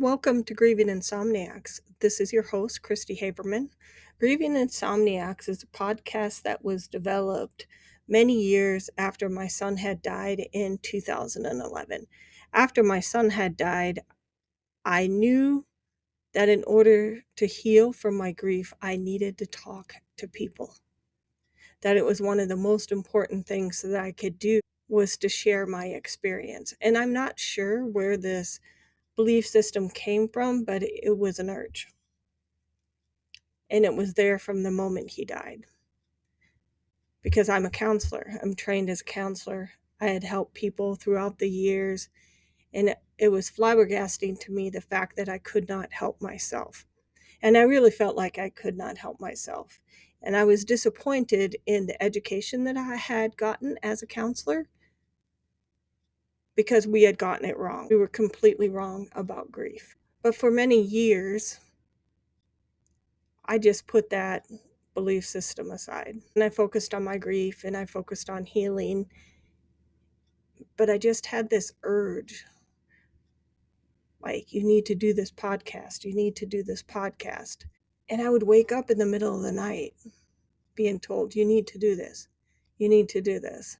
Welcome to Grieving Insomniacs. This is your host, Cristi Habermann. Grieving Insomniacs is a podcast that was developed many years after my son had died in 2011. After my son had died, I knew that in order to heal from my grief, I needed to talk to people. That it was one of the most important things that I could do was to share my experience. And I'm not sure where this belief system came from, but it was an urge. And it was there from the moment he died. Because I'm a counselor. I'm trained as a counselor. I had helped people throughout the years. And it was flabbergasting to me the fact that I could not help myself. And I really felt like I could not help myself. And I was disappointed in the education that I had gotten as a counselor because we had gotten it wrong. We were completely wrong about grief. But for many years, I just put that belief system aside. And I focused on my grief and I focused on healing. But I just had this urge, like, you need to do this podcast. You need to do this podcast. And I would wake up in the middle of the night being told, you need to do this. You need to do this.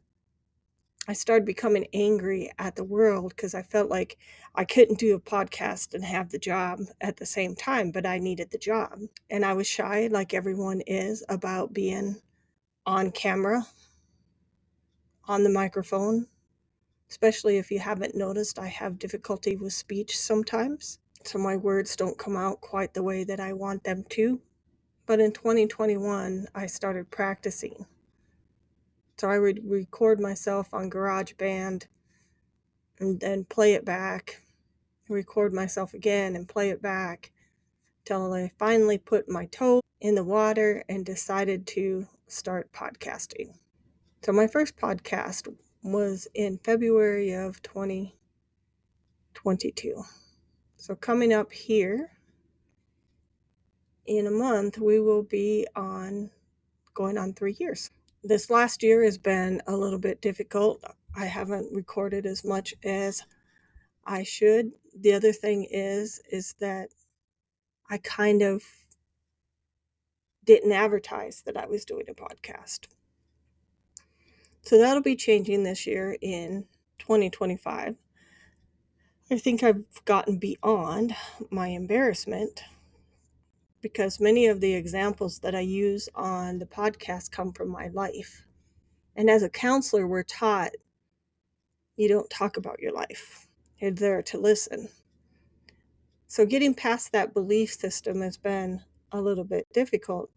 I started becoming angry at the world because I felt like I couldn't do a podcast and have the job at the same time, but I needed the job. And I was shy, like everyone is, about being on camera, on the microphone, especially if you haven't noticed, I have difficulty with speech sometimes. So my words don't come out quite the way that I want them to. But in 2021, I started practicing. So I would record myself on GarageBand and then play it back, record myself again and play it back till I finally put my toe in the water and decided to start podcasting. So my first podcast was in February of 2022. So coming up here in a month, we will be going on 3 years. This last year has been a little bit difficult. I haven't recorded as much as I should. The other thing is that I kind of didn't advertise that I was doing a podcast. So that'll be changing this year in 2025. I think I've gotten beyond my embarrassment because many of the examples that I use on the podcast come from my life. And as a counselor, we're taught you don't talk about your life. You're there to listen. So getting past that belief system has been a little bit difficult.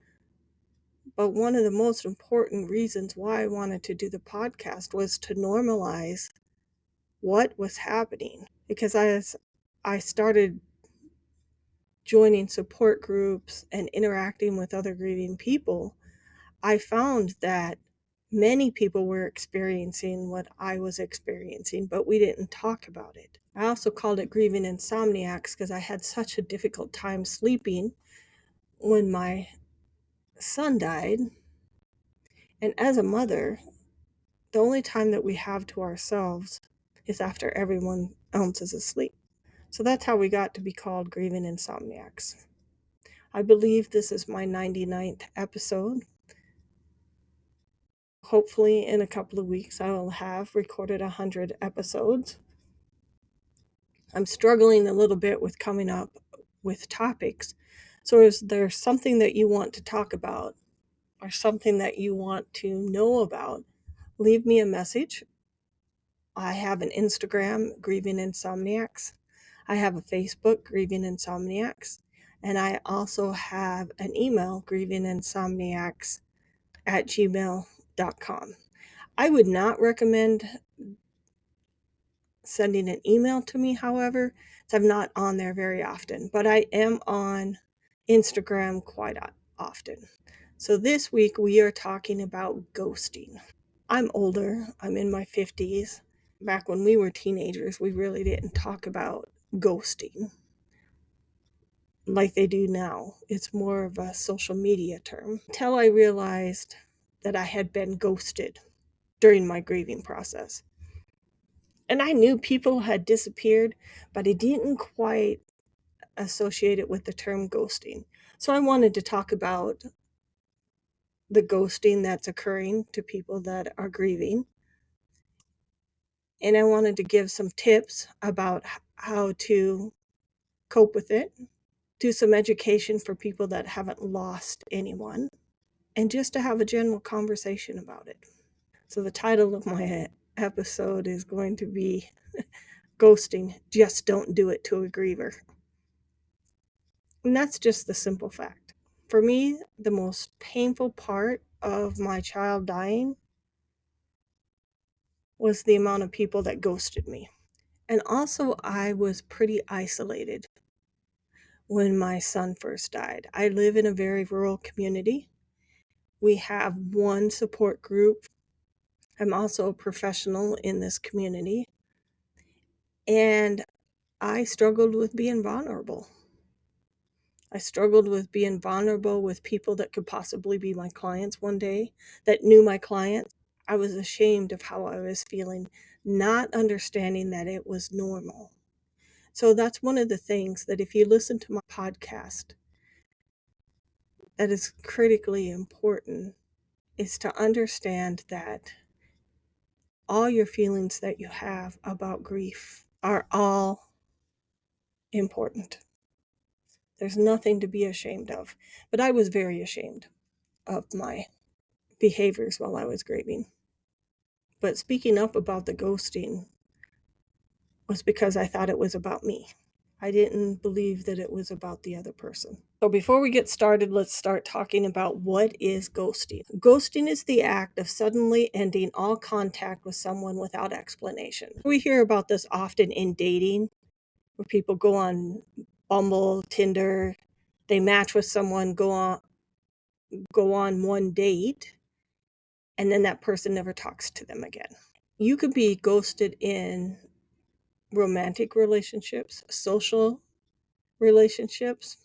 But one of the most important reasons why I wanted to do the podcast was to normalize what was happening. Because as I started joining support groups and interacting with other grieving people, I found that many people were experiencing what I was experiencing, but we didn't talk about it. I also called it Grieving Insomniacs because I had such a difficult time sleeping when my son died. And as a mother, the only time that we have to ourselves is after everyone else is asleep. So that's how we got to be called Grieving Insomniacs. I believe this is my 99th episode. Hopefully in a couple of weeks I will have recorded 100 episodes. I'm struggling a little bit with coming up with topics. So is there something that you want to talk about or something that you want to know about? Leave me a message. I have an Instagram, Grieving Insomniacs. I have a Facebook, Grieving Insomniacs. And I also have an email, grievinginsomniacs@gmail.com. I would not recommend sending an email to me, however, so I'm not on there very often, but I am on Instagram quite often. So this week we are talking about ghosting. I'm older, I'm in my 50s. Back when we were teenagers, we really didn't talk about ghosting like they do now. It's more of a social media term. Until I realized that I had been ghosted during my grieving process. And I knew people had disappeared, but I didn't quite associated with the term ghosting. So I wanted to talk about the ghosting that's occurring to people that are grieving. And I wanted to give some tips about how to cope with it, do some education for people that haven't lost anyone, and just to have a general conversation about it. So the title of my episode is going to be Ghosting, Just Don't Do It to a Griever. And that's just the simple fact. For me, the most painful part of my child dying was the amount of people that ghosted me. And also, I was pretty isolated when my son first died. I live in a very rural community. We have one support group. I'm also a professional in this community. And I struggled with being vulnerable. I struggled with being vulnerable with people that could possibly be my clients one day, that knew my clients. I was ashamed of how I was feeling, not understanding that it was normal. So that's one of the things that if you listen to my podcast, that is critically important, is to understand that all your feelings that you have about grief are all important. There's nothing to be ashamed of. But I was very ashamed of my behaviors while I was grieving. But speaking up about the ghosting was because I thought it was about me. I didn't believe that it was about the other person. So before we get started, let's start talking about what is ghosting. Ghosting is the act of suddenly ending all contact with someone without explanation. We hear about this often in dating, where people go on Bumble, Tinder, they match with someone, go on one date, and then that person never talks to them again. You could be ghosted in romantic relationships, social relationships,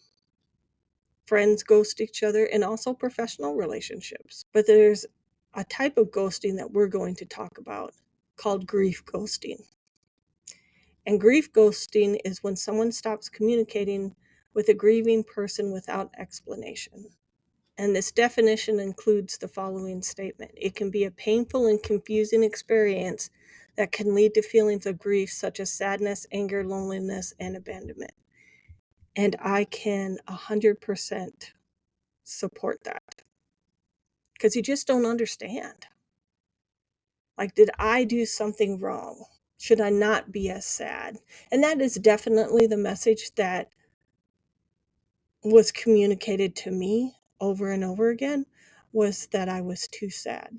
friends ghost each other, and also professional relationships. But there's a type of ghosting that we're going to talk about called grief ghosting. And grief ghosting is when someone stops communicating with a grieving person without explanation. And this definition includes the following statement. It can be a painful and confusing experience that can lead to feelings of grief such as sadness, anger, loneliness, and abandonment. And I can 100% support that. Because you just don't understand. Like, did I do something wrong? Should I not be as sad? And that is definitely the message that was communicated to me over and over again, was that I was too sad.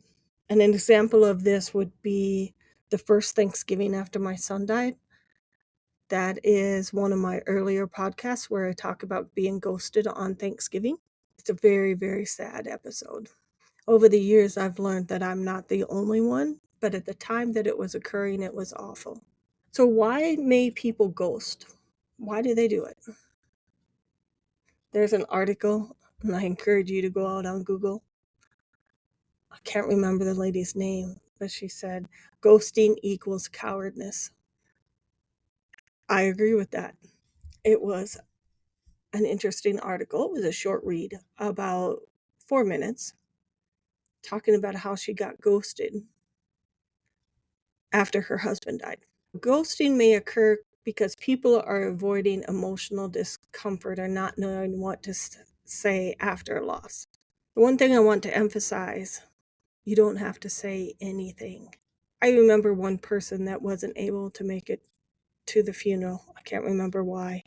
And an example of this would be the first Thanksgiving after my son died. That is one of my earlier podcasts where I talk about being ghosted on Thanksgiving. It's a very, very sad episode. Over the years, I've learned that I'm not the only one, but at the time that it was occurring, it was awful. So why may people ghost? Why do they do it? There's an article, and I encourage you to go out on Google. I can't remember the lady's name, but she said, ghosting equals cowardness. I agree with that. It was an interesting article. It was a short read, about 4 minutes, talking about how she got ghosted after her husband died. Ghosting may occur because people are avoiding emotional discomfort or not knowing what to say after a loss. The one thing I want to emphasize, you don't have to say anything. I remember one person that wasn't able to make it to the funeral. I can't remember why.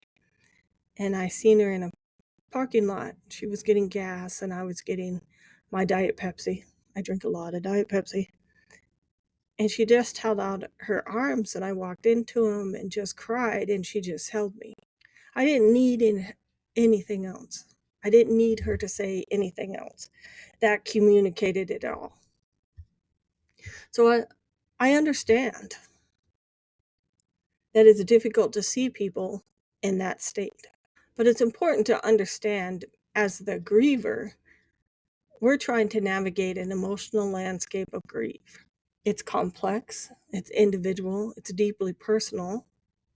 And I seen her in a parking lot. She was getting gas and I was getting my Diet Pepsi. I drink a lot of Diet Pepsi. And she just held out her arms and I walked into them and just cried and she just held me. I didn't need anything else. I didn't need her to say anything else. That communicated it all. So I understand that it's difficult to see people in that state. But it's important to understand, as the griever, we're trying to navigate an emotional landscape of grief. It's complex, it's individual, it's deeply personal.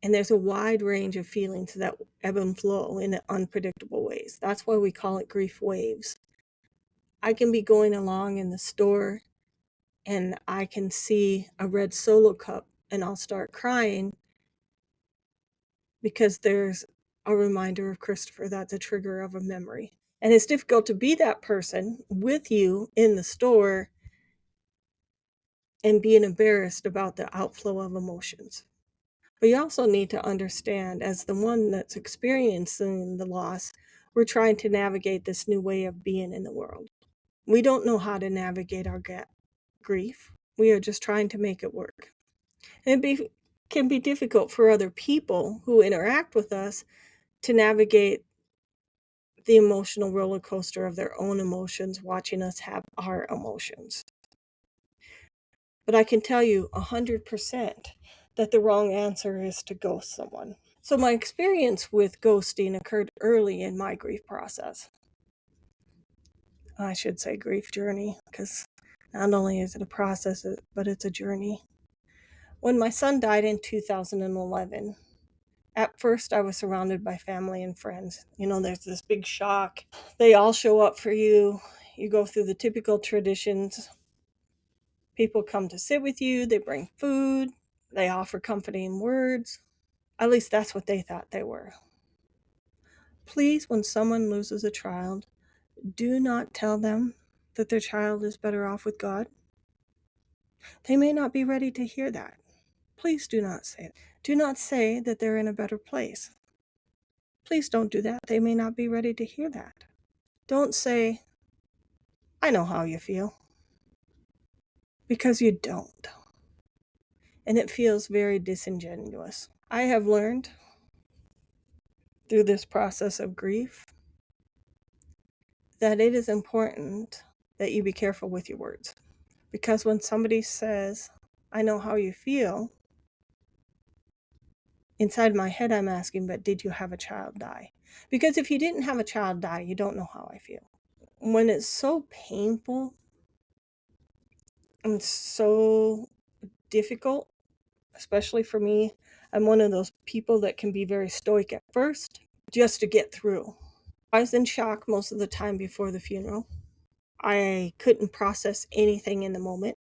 And there's a wide range of feelings that ebb and flow in unpredictable ways. That's why we call it grief waves. I can be going along in the store and I can see a red Solo cup and I'll start crying because there's a reminder of Christopher. That's a trigger of a memory. And it's difficult to be that person with you in the store and being embarrassed about the outflow of emotions. But you also need to understand, as the one that's experiencing the loss, we're trying to navigate this new way of being in the world. We don't know how to navigate our grief. We are just trying to make it work. And it can be difficult for other people who interact with us to navigate the emotional roller coaster of their own emotions, watching us have our emotions. But I can tell you 100% that the wrong answer is to ghost someone. So my experience with ghosting occurred early in my grief process. I should say grief journey, because not only is it a process, but it's a journey. When my son died in 2011, at first I was surrounded by family and friends. There's this big shock. They all show up for you. You go through the typical traditions. People come to sit with you. They bring food. They offer comforting words. At least that's what they thought they were. Please, when someone loses a child, do not tell them that their child is better off with God. They may not be ready to hear that. Please do not say it. Do not say that they're in a better place. Please don't do that. They may not be ready to hear that. Don't say, I know how you feel. Because you don't. And it feels very disingenuous. I have learned through this process of grief that it is important that you be careful with your words. Because when somebody says, I know how you feel, inside my head I'm asking, but did you have a child die? Because if you didn't have a child die, you don't know how I feel. When it's so painful and so difficult, especially for me, I'm one of those people that can be very stoic at first just to get through. I was in shock most of the time before the funeral. I couldn't process anything in the moment.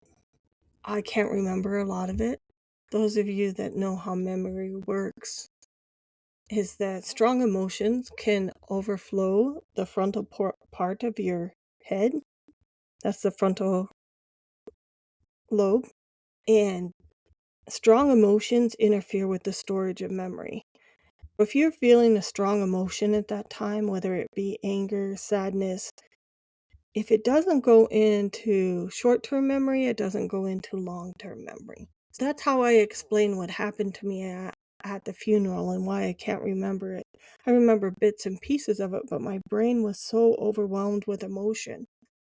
I can't remember a lot of it. Those of you that know how memory works is that strong emotions can overflow the frontal part of your head. That's the frontal lobe. And strong emotions interfere with the storage of memory. If you're feeling a strong emotion at that time, whether it be anger, sadness, if it doesn't go into short-term memory, it doesn't go into long-term memory. So that's how I explain what happened to me at the funeral and why I can't remember it. I remember bits and pieces of it, but my brain was so overwhelmed with emotion.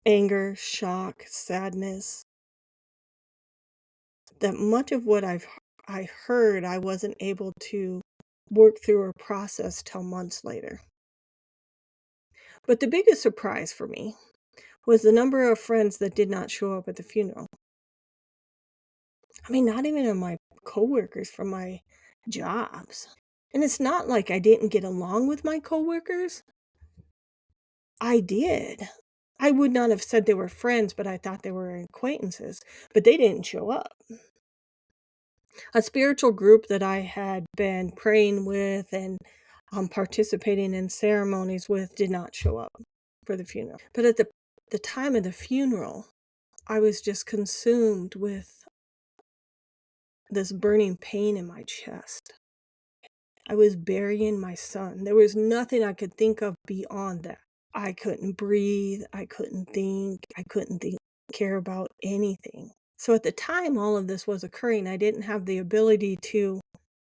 Anger, shock, sadness, that much of what I heard, I wasn't able to work through or process till months later. But the biggest surprise for me was the number of friends that did not show up at the funeral. I mean, not even my coworkers from my jobs. And it's not like I didn't get along with my coworkers. I did. I would not have said they were friends, but I thought they were acquaintances. But they didn't show up. A spiritual group that I had been praying with and participating in ceremonies with did not show up for the funeral. But at the time of the funeral, I was just consumed with this burning pain in my chest. I was burying my son. There was nothing I could think of beyond that. I couldn't breathe. I couldn't think. Care about anything. So at the time all of this was occurring, I didn't have the ability to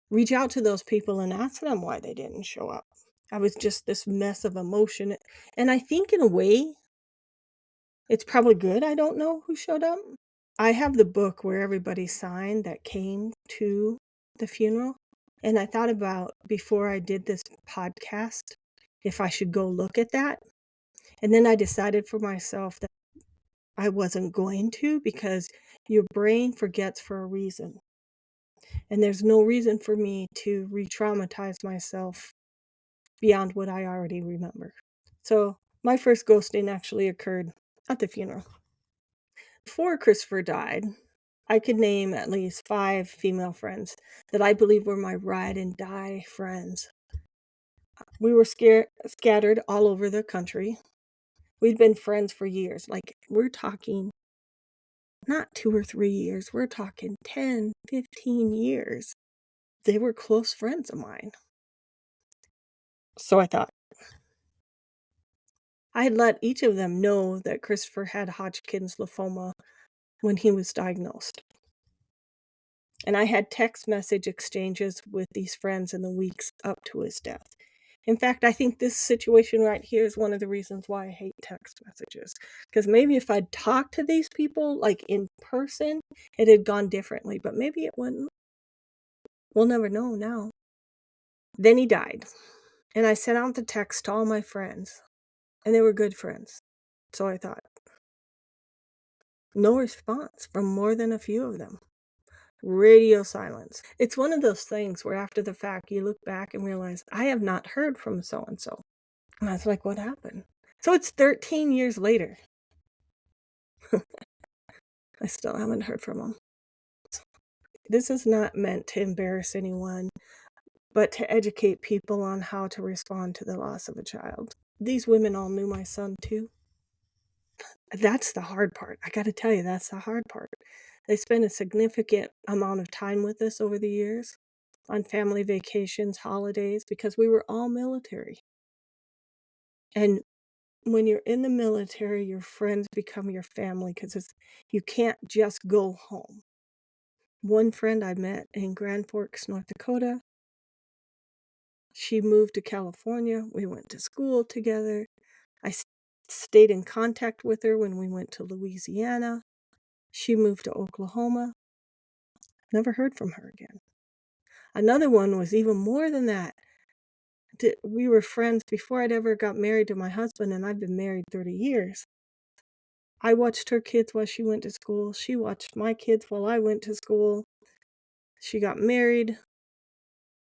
reach out to those people and ask them why they didn't show up. I was just this mess of emotion. And I think in a way, it's probably good I don't know who showed up. I have the book where everybody signed that came to the funeral. And I thought about, before I did this podcast, if I should go look at that. And then I decided for myself that I wasn't going to, because your brain forgets for a reason. And there's no reason for me to re-traumatize myself beyond what I already remember. So my first ghosting actually occurred at the funeral. Before Christopher died, I could name at least 5 female friends that I believe were my ride and die friends. We were scattered all over the country. We'd been friends for years. Like, we're talking not 2 or 3 years, we're talking 10, 15 years. They were close friends of mine. So I thought, I had let each of them know that Christopher had Hodgkin's lymphoma when he was diagnosed. And I had text message exchanges with these friends in the weeks up to his death. In fact, I think this situation right here is one of the reasons why I hate text messages. Because maybe if I'd talked to these people, like in person, it had gone differently. But maybe it wouldn't. We'll never know now. Then he died. And I sent out the text to all my friends. And they were good friends. So I thought, no response from more than a few of them. Radio silence. It's one of those things where after the fact, you look back and realize, I have not heard from so-and-so. And I was like, what happened? So it's 13 years later. I still haven't heard from him. This is not meant to embarrass anyone, but to educate people on how to respond to the loss of a child. These women all knew my son too. That's the hard part. I got to tell you, that's the hard part. They spent a significant amount of time with us over the years on family vacations, holidays, because we were all military. And when you're in the military, your friends become your family because you can't just go home. One friend I met in Grand Forks, North Dakota, she moved to California. We went to school together. I stayed in contact with her when we went to Louisiana. She moved to Oklahoma. Never heard from her again. Another one was even more than that. We were friends before I'd ever got married to my husband, and I've been married 30 years. I watched her kids while she went to school. She watched my kids while I went to school. She got married.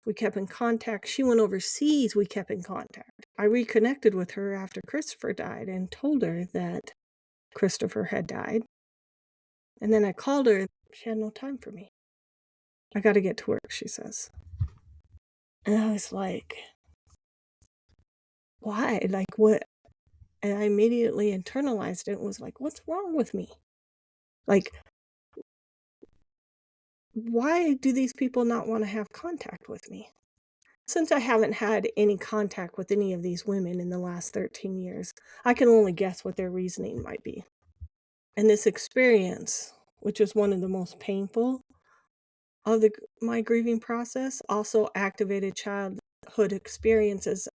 We kept in contact. She went overseas. We kept in contact. I reconnected with her after Christopher died and told her that Christopher had died. And then I called her. She had no time for me. I got to get to work, she says. And I was like, why? Like, what? And I immediately internalized it and was like, what's wrong with me? Like, why do these people not want to have contact with me? Since I haven't had any contact with any of these women in the last 13 years, I can only guess what their reasoning might be. And this experience, which is one of the most painful of my grieving process, also activated childhood experiences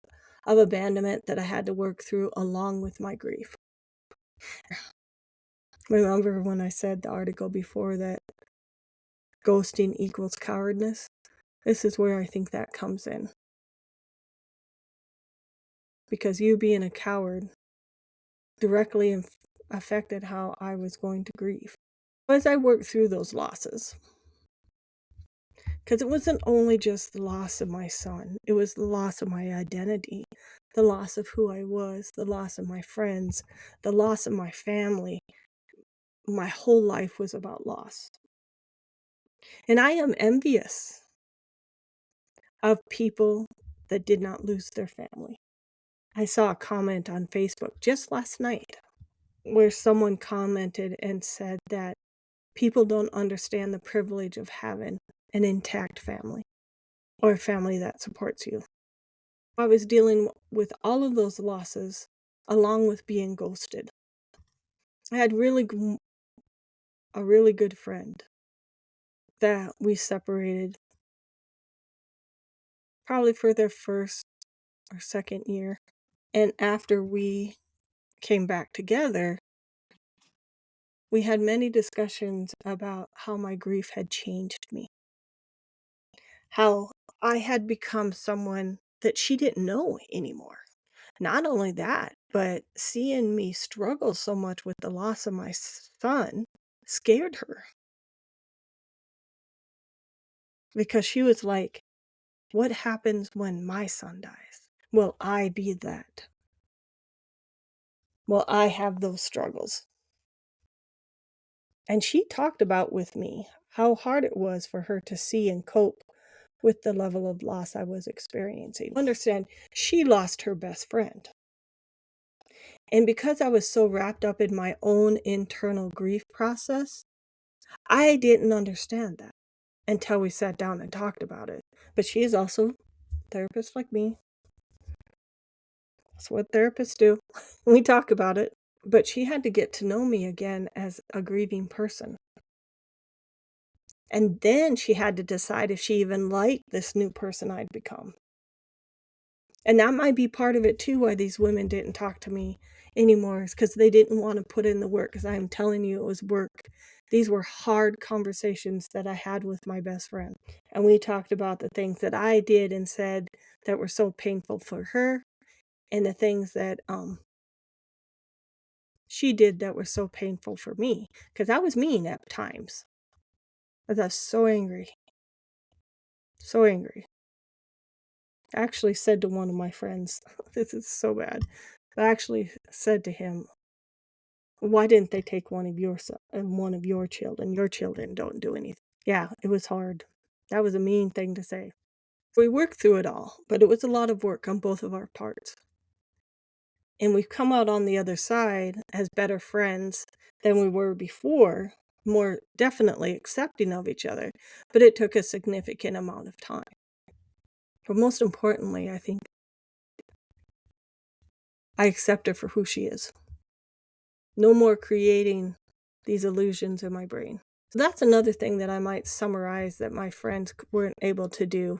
of abandonment that I had to work through along with my grief. Remember when I said the article before that ghosting equals cowardness? This is where I think that comes in. Because you being a coward directly affected how I was going to grieve. As I worked through those losses, because it wasn't only just the loss of my son, it was the loss of my identity, the loss of who I was, the loss of my friends, the loss of my family. My whole life was about loss. And I am envious of people that did not lose their family. I saw a comment on Facebook just last night where someone commented and said that people don't understand the privilege of having an intact family or a family that supports you. I was dealing with all of those losses along with being ghosted. I had a really good friend that we separated probably for their first or second year. And after we came back together, we had many discussions about how my grief had changed me. How I had become someone that she didn't know anymore. Not only that, but seeing me struggle so much with the loss of my son scared her. because she was like, what happens when my son dies? Will I be that? Will I have those struggles? And she talked about with me how hard it was for her to see and cope with the level of loss I was experiencing. Understand, she lost her best friend. And because I was so wrapped up in my own internal grief process, I didn't understand that until we sat down and talked about it. But she is also a therapist like me. That's what therapists do. We talk about it. But she had to get to know me again as a grieving person. And then she had to decide if she even liked this new person I'd become. And that might be part of it too, why these women didn't talk to me anymore, is because they didn't want to put in the work, because I'm telling you, it was work. These were hard conversations that I had with my best friend. And we talked about the things that I did and said that were so painful for her, and the things that she did that were so painful for me. Because I was mean at times. I was so angry. So angry. I actually said to one of my friends, this is so bad. I actually said to him, why didn't they take one of your one of your children? Your children don't do anything. Yeah, it was hard. That was a mean thing to say. We worked through it all, but it was a lot of work on both of our parts. And we've come out on the other side as better friends than we were before, more definitely accepting of each other, but it took a significant amount of time. But most importantly, I think I accept her for who she is. No more creating these illusions in my brain. So that's another thing that I might summarize that my friends weren't able to do,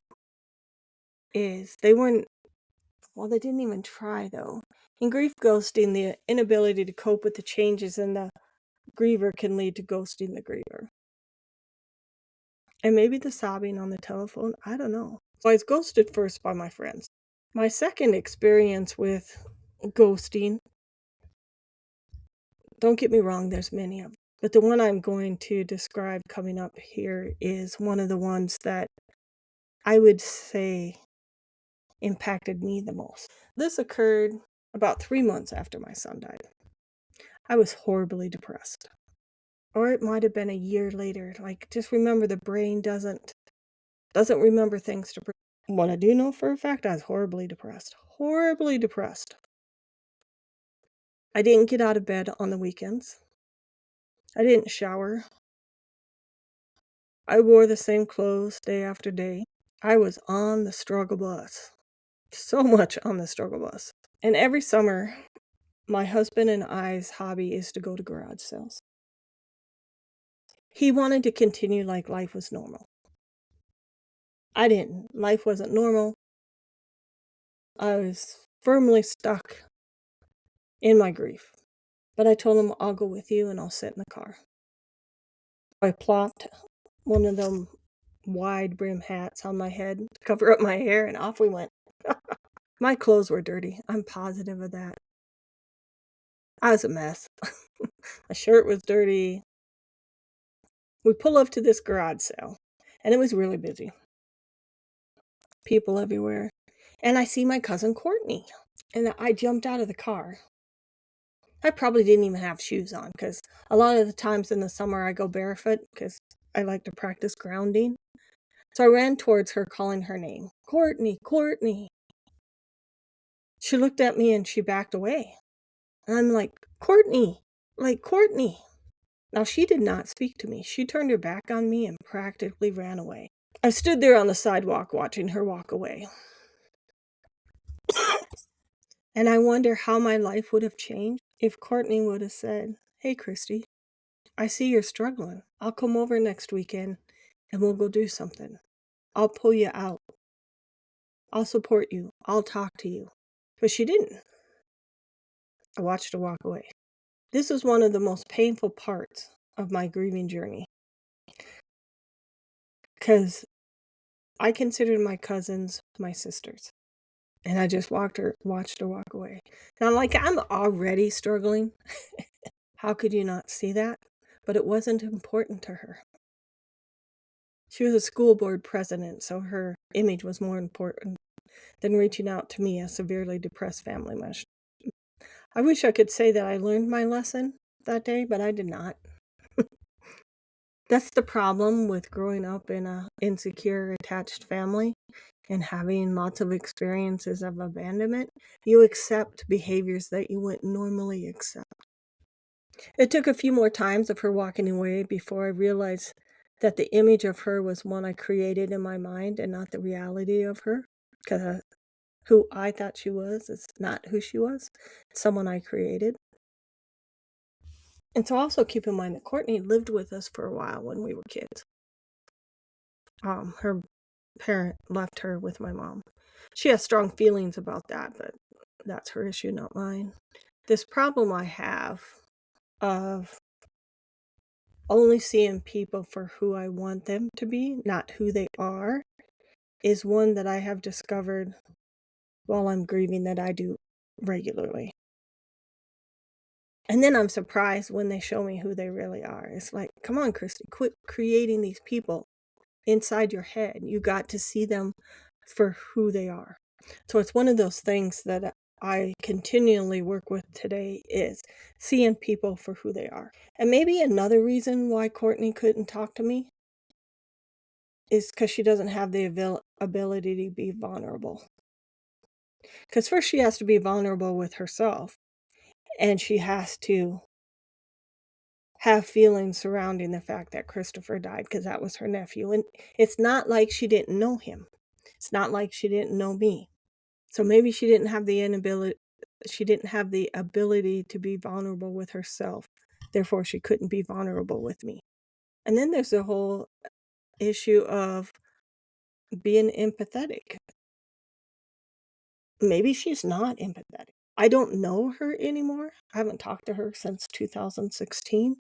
is they didn't even try though. In grief ghosting, the inability to cope with the changes in the griever can lead to ghosting the griever. And maybe the sobbing on the telephone, I don't know. So I was ghosted first by my friends. My second experience with ghosting, don't get me wrong, there's many of them, but the one I'm going to describe coming up here is one of the ones that I would say impacted me the most. This occurred about 3 months after my son died. I was horribly depressed. Or it might have been a year later. Like, just remember, the brain doesn't remember things to what I do know for a fact, I was horribly depressed. Horribly depressed. I didn't get out of bed on the weekends. I didn't shower. I wore the same clothes day after day. I was on the struggle bus. So much on the struggle bus. And every summer, my husband and I's hobby is to go to garage sales. He wanted to continue like life was normal. I didn't. Life wasn't normal. I was firmly stuck in my grief. But I told him, I'll go with you and I'll sit in the car. I plopped one of them wide brim hats on my head to cover up my hair, and off we went. My clothes were dirty. I'm positive of that. I was a mess. My shirt was dirty. We pull up to this garage sale, and it was really busy. People everywhere. And I see my cousin Courtney. And I jumped out of the car. I probably didn't even have shoes on, because a lot of the times in the summer I go barefoot because I like to practice grounding. So I ran towards her, calling her name. Courtney, Courtney. She looked at me and she backed away. And I'm like, Courtney, Courtney. Now, she did not speak to me. She turned her back on me and practically ran away. I stood there on the sidewalk watching her walk away. And I wonder how my life would have changed if Courtney would have said, hey, Cristi, I see you're struggling. I'll come over next weekend and we'll go do something. I'll pull you out. I'll support you. I'll talk to you. But she didn't. I watched her walk away. This was one of the most painful parts of my grieving journey, because I considered my cousins my sisters. And I just watched her walk away. Now, I'm already struggling. How could you not see that? But it wasn't important to her. She was a school board president, so her image was more important than reaching out to me, a severely depressed family member. I wish I could say that I learned my lesson that day, but I did not. That's the problem with growing up in a insecure, attached family and having lots of experiences of abandonment. You accept behaviors that you wouldn't normally accept. It took a few more times of her walking away before I realized that the image of her was one I created in my mind and not the reality of her. Because who I thought she was is not who she was. It's someone I created. And so also keep in mind that Courtney lived with us for a while when we were kids. Her parent left her with my mom. She has strong feelings about that, but that's her issue, not mine. This problem I have of only seeing people for who I want them to be, not who they are, is one that I have discovered while I'm grieving that I do regularly. And then I'm surprised when they show me who they really are. It's like, come on, Cristi, quit creating these people inside your head. You got to see them for who they are. So it's one of those things that I continually work with today is seeing people for who they are. And maybe another reason why Courtney couldn't talk to me is because she doesn't have the ability to be vulnerable. Because first she has to be vulnerable with herself, and she has to have feelings surrounding the fact that Christopher died because that was her nephew. And it's not like she didn't know him. It's not like she didn't know me. So maybe she didn't have the ability to be vulnerable with herself. Therefore, she couldn't be vulnerable with me. And then there's the whole issue of being empathetic. Maybe she's not empathetic. I don't know her anymore. I haven't talked to her since 2016.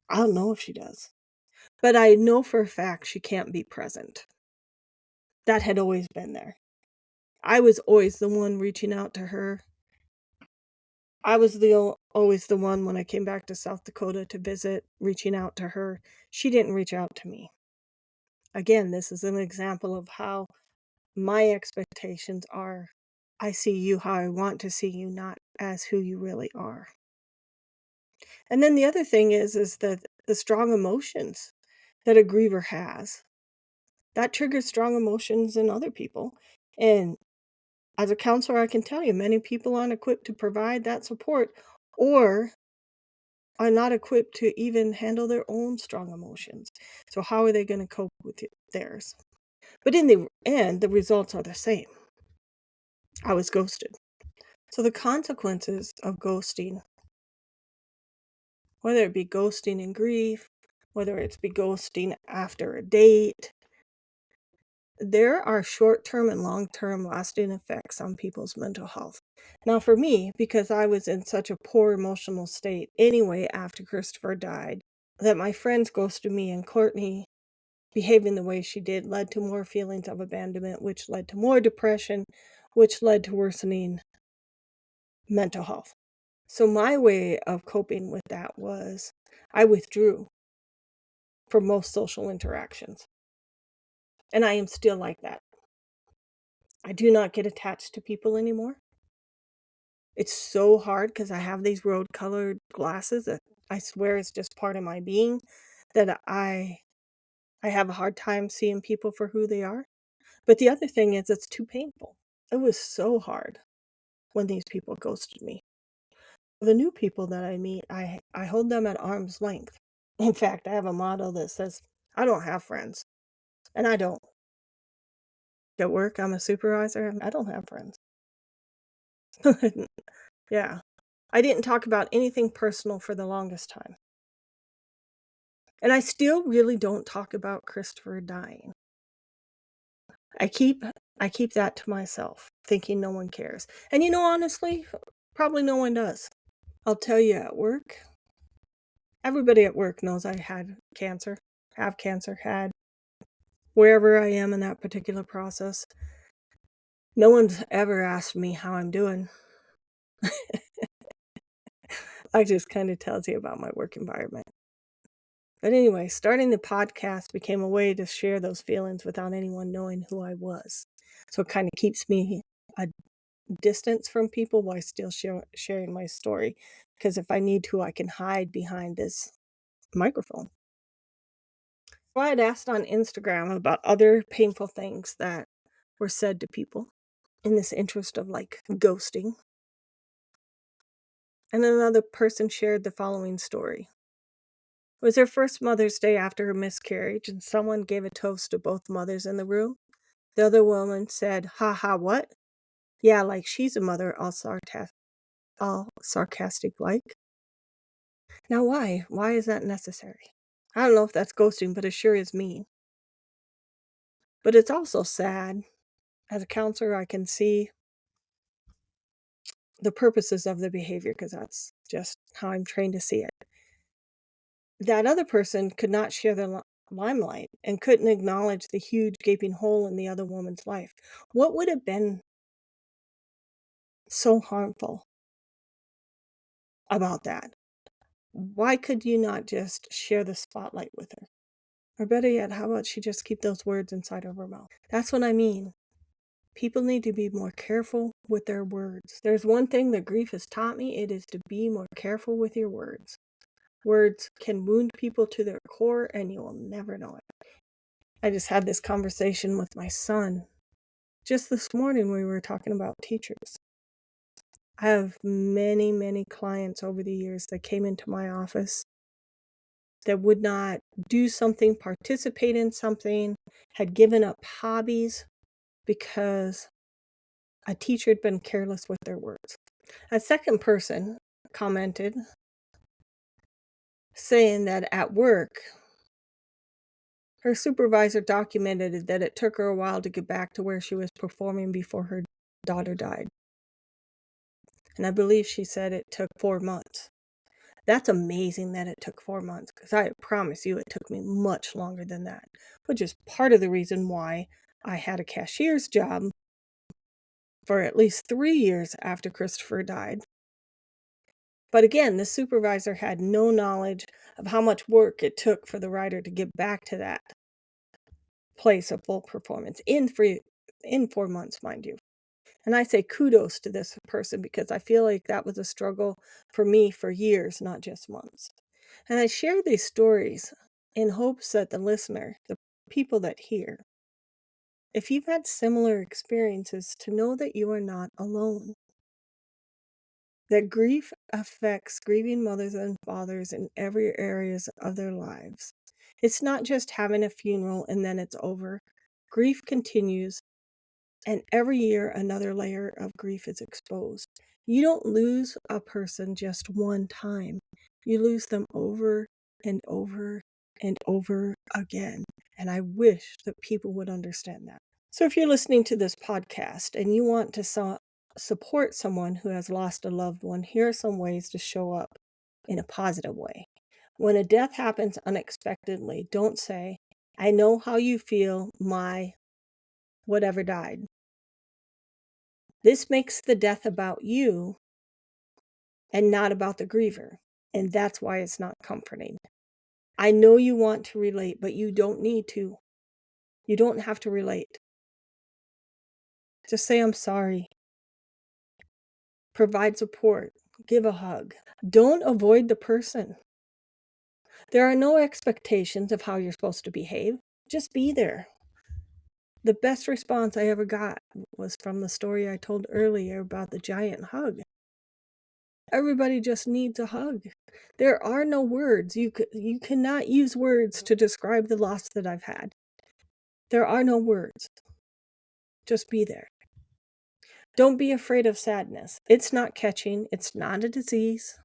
I don't know if she does. But I know for a fact she can't be present. That had always been there. I was always the one reaching out to her. I was always the one when I came back to South Dakota to visit, reaching out to her. She didn't reach out to me. Again, this is an example of how my expectations are, I see you how I want to see you, not as who you really are. And then the other thing is that the strong emotions that a griever has, that triggers strong emotions in other people. And as a counselor, I can tell you, many people aren't equipped to provide that support or are not equipped to even handle their own strong emotions. So how are they going to cope with theirs? But in the end, the results are the same. I was ghosted. So the consequences of ghosting, whether it be ghosting in grief, whether it's be ghosting after a date, there are short-term and long-term lasting effects on people's mental health. Now for me, because I was in such a poor emotional state anyway after Christopher died, that my friends ghosted me and Courtney behaving the way she did led to more feelings of abandonment, which led to more depression, which led to worsening mental health. So my way of coping with that was I withdrew from most social interactions. And I am still like that. I do not get attached to people anymore. It's so hard because I have these rose-colored glasses that I swear is just part of my being, that I have a hard time seeing people for who they are. But the other thing is it's too painful. It was so hard when these people ghosted me. The new people that I meet, I hold them at arm's length. In fact, I have a motto that says, I don't have friends. And I don't. At work, I'm a supervisor. I don't have friends. Yeah. I didn't talk about anything personal for the longest time. And I still really don't talk about Christopher dying. I keep that to myself, thinking no one cares. And honestly, probably no one does. I'll tell you at work, everybody at work knows I had cancer, have cancer, had, wherever I am in that particular process. No one's ever asked me how I'm doing. I just kind of tells you about my work environment. But anyway, starting the podcast became a way to share those feelings without anyone knowing who I was. So it kind of keeps me a distance from people while still sharing my story. Because if I need to, I can hide behind this microphone. Well, I had asked on Instagram about other painful things that were said to people in this interest of like ghosting. And another person shared the following story. It was her first Mother's Day after her miscarriage, and someone gave a toast to both mothers in the room. The other woman said, "Ha ha, what? Yeah, like she's a mother, all sarcastic like." Now why? Why is that necessary? I don't know if that's ghosting, but it sure is mean. But it's also sad. As a counselor, I can see the purposes of the behavior because that's just how I'm trained to see it. That other person could not share the limelight and couldn't acknowledge the huge gaping hole in the other woman's life. What would have been so harmful about that? Why could you not just share the spotlight with her? Or better yet, how about she just keep those words inside of her mouth? That's what I mean. People need to be more careful with their words. There's one thing that grief has taught me, it is to be more careful with your words. Words can wound people to their core and you will never know it. I just had this conversation with my son. Just this morning we were talking about teachers. I have many, many clients over the years that came into my office that would not do something, participate in something, had given up hobbies because a teacher had been careless with their words. A second person commented saying that at work, her supervisor documented that it took her a while to get back to where she was performing before her daughter died. And I believe she said it took 4 months. That's amazing that it took 4 months, because I promise you it took me much longer than that, which is part of the reason why I had a cashier's job for at least 3 years after Christopher died. But again, the supervisor had no knowledge of how much work it took for the writer to get back to that place of full performance in 4 months, mind you. And I say kudos to this person because I feel like that was a struggle for me for years, not just months. And I share these stories in hopes that the listener, the people that hear, if you've had similar experiences, to know that you are not alone. That grief affects grieving mothers and fathers in every areas of their lives. It's not just having a funeral and then it's over. Grief continues, and every year another layer of grief is exposed. You don't lose a person just one time. You lose them over and over and over again. And I wish that people would understand that. So if you're listening to this podcast and you want to support someone who has lost a loved one, here are some ways to show up in a positive way. When a death happens unexpectedly, don't say, "I know how you feel, my whatever died." This makes the death about you and not about the griever, and that's why it's not comforting. I know you want to relate, but you don't need to. You don't have to relate. Just say, "I'm sorry." Provide support. Give a hug. Don't avoid the person. There are no expectations of how you're supposed to behave. Just be there. The best response I ever got was from the story I told earlier about the giant hug. Everybody just needs a hug. There are no words. You cannot use words to describe the loss that I've had. There are no words. Just be there. Don't be afraid of sadness. It's not catching. It's not a disease.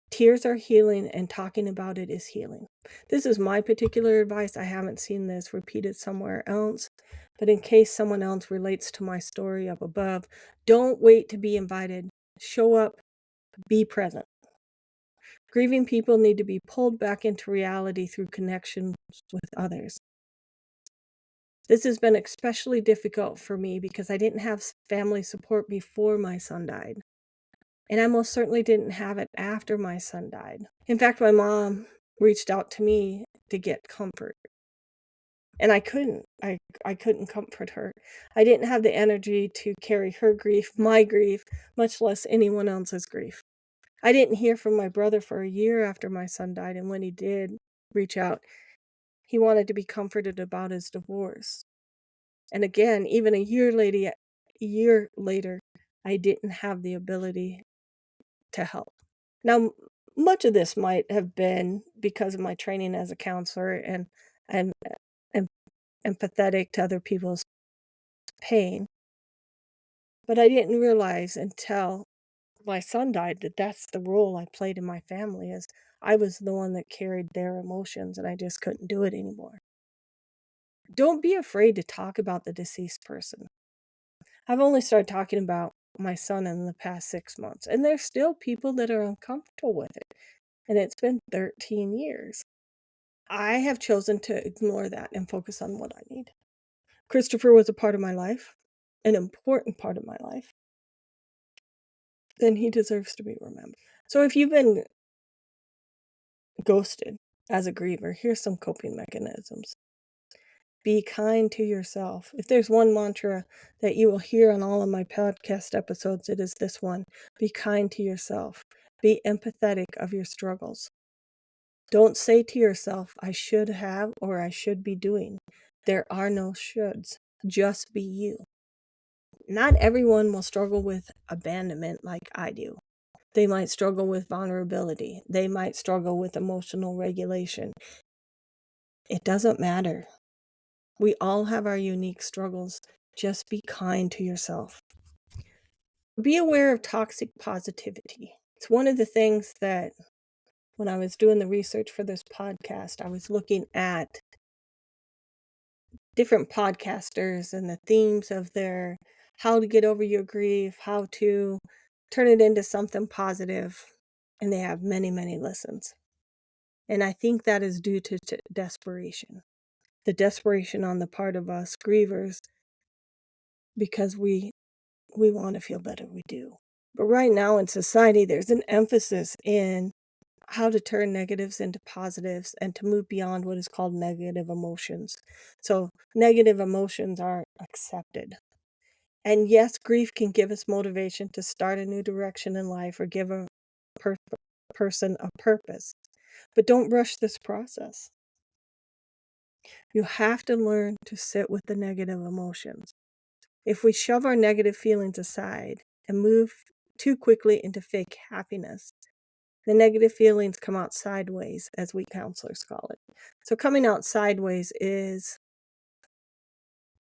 Tears are healing, and talking about it is healing. This is my particular advice. I haven't seen this repeated somewhere else, but in case someone else relates to my story up above, don't wait to be invited. Show up, be present. Grieving people need to be pulled back into reality through connections with others. This has been especially difficult for me because I didn't have family support before my son died. And I most certainly didn't have it after my son died. In fact, my mom reached out to me to get comfort. And I couldn't. I couldn't comfort her. I didn't have the energy to carry her grief, my grief, much less anyone else's grief. I didn't hear from my brother for a year after my son died, and when he did reach out, he wanted to be comforted about his divorce. And again, even a year later, I didn't have the ability to help. Now, much of this might have been because of my training as a counselor and I'm empathetic to other people's pain, but I didn't realize until my son died that that's the role I played in my family is I was the one that carried their emotions and I just couldn't do it anymore. Don't be afraid to talk about the deceased person. I've only started talking about my son in the past 6 months, and there's still people that are uncomfortable with it, and it's been 13 years. I have chosen to ignore that and focus on what I need. Christopher was a part of my life, an important part of my life, and he deserves to be remembered. So if you've been ghosted as a griever, here's some coping mechanisms. Be kind to yourself. If there's one mantra that you will hear on all of my podcast episodes, it is this one. Be kind to yourself. Be empathetic of your struggles. Don't say to yourself, I should have or I should be doing. There are no shoulds. Just be you. Not everyone will struggle with abandonment like I do. They might struggle with vulnerability. They might struggle with emotional regulation. It doesn't matter. We all have our unique struggles. Just be kind to yourself. Be aware of toxic positivity. It's one of the things that when I was doing the research for this podcast, I was looking at different podcasters and the themes of their how to get over your grief, how to turn it into something positive. And they have many, many listens. And I think that is due to desperation. The desperation on the part of us grievers because we want to feel better, we do. But right now in society, there's an emphasis in how to turn negatives into positives and to move beyond what is called negative emotions. So negative emotions are accepted. And yes, grief can give us motivation to start a new direction in life or give a person a purpose. But don't rush this process. You have to learn to sit with the negative emotions. If we shove our negative feelings aside and move too quickly into fake happiness, the negative feelings come out sideways, as we counselors call it. So coming out sideways is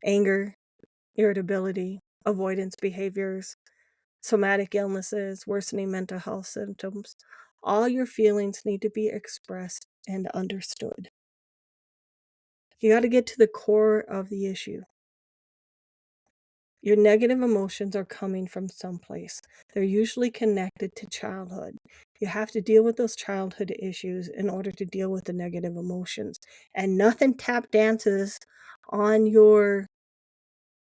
anger, irritability, avoidance behaviors, somatic illnesses, worsening mental health symptoms. All your feelings need to be expressed and understood. You got to get to the core of the issue. Your negative emotions are coming from someplace. They're usually connected to childhood. You have to deal with those childhood issues in order to deal with the negative emotions. And nothing tap dances on your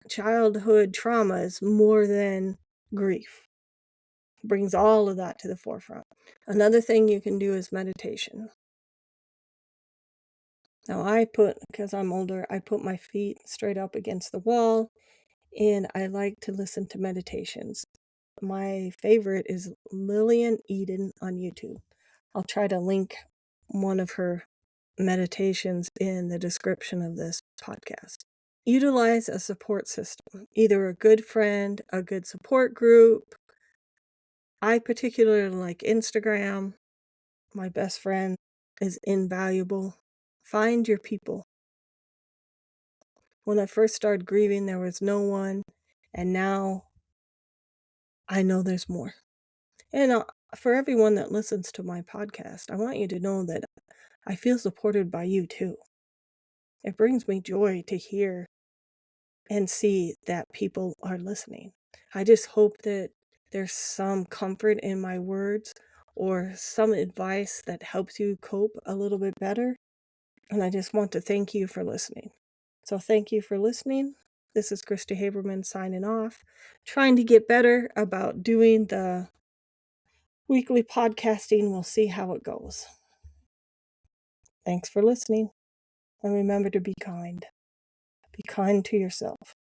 childhood traumas more than grief. Brings all of that to the forefront. Another thing you can do is meditation. Now because I'm older, I put my feet straight up against the wall and I like to listen to meditations. My favorite is Lillian Eden on YouTube. I'll try to link one of her meditations in the description of this podcast. Utilize a support system, either a good friend, a good support group. I particularly like Instagram. My best friend is invaluable. Find your people. When I first started grieving, there was no one, and now I know there's more. And for everyone that listens to my podcast, I want you to know that I feel supported by you too. It brings me joy to hear and see that people are listening. I just hope that there's some comfort in my words or some advice that helps you cope a little bit better. And I just want to thank you for listening. So thank you for listening. This is Cristi Habermann signing off, trying to get better about doing the weekly podcasting. We'll see how it goes. Thanks for listening, and remember to be kind. Be kind to yourself.